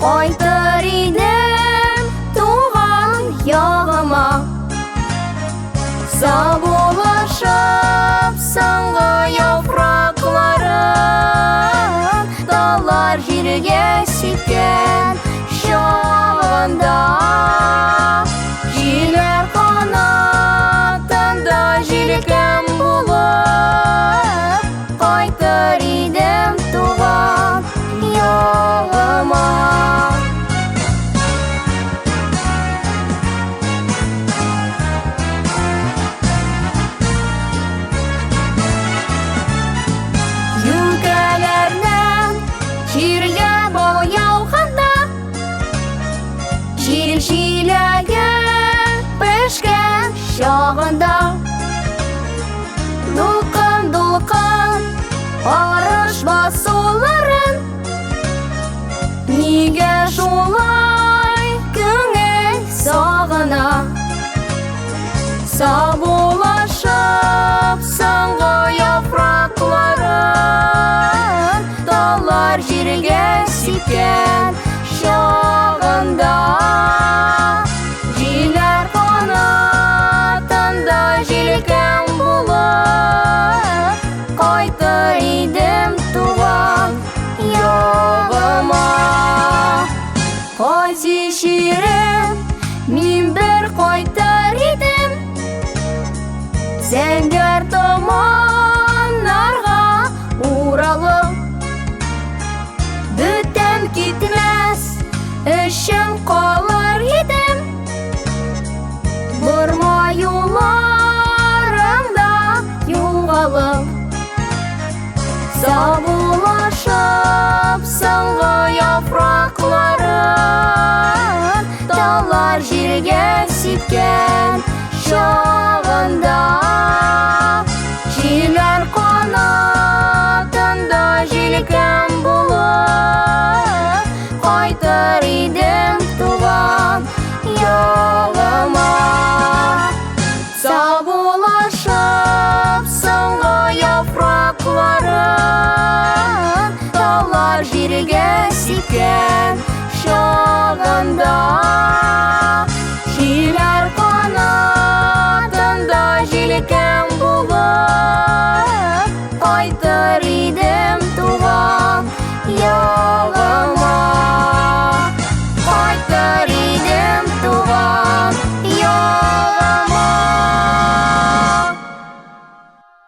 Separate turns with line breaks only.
Кайтыр идем туган ягыма, саубуллашып соңгы яфракларын, таллар җиргә сипкән чагында, җиләр канатында җилкәм булып, кайтыр идем туган ягыма. Юкәләрнең җиргә бау яуганда, җил җиләге пешкән чагында, дулкын-дулкын арыш басуларын, нигә шулай күңел сагына, саубуллашып соңгы яфракларын, таллар җиргә сипкән чагында, җиләр канатында җилкәм булып, кайтыр идем туган ягыма. Кайсы чирем мин бер кайтыр идем, зәңгәр томаннарга уралып, бүтән китмәс өчен калыр идем, борма юлларында югалып, саубуллашып соңгы яфракларын, таллар җиргә сипкән чагында, җиләр канатында җилкәм булып, кайтыр идем туган ягыма. Саубуллашып соңгы яфракларын, таллар җиргә сипкән чагында, җиләр канатында җилкәм булып, кайтыр идем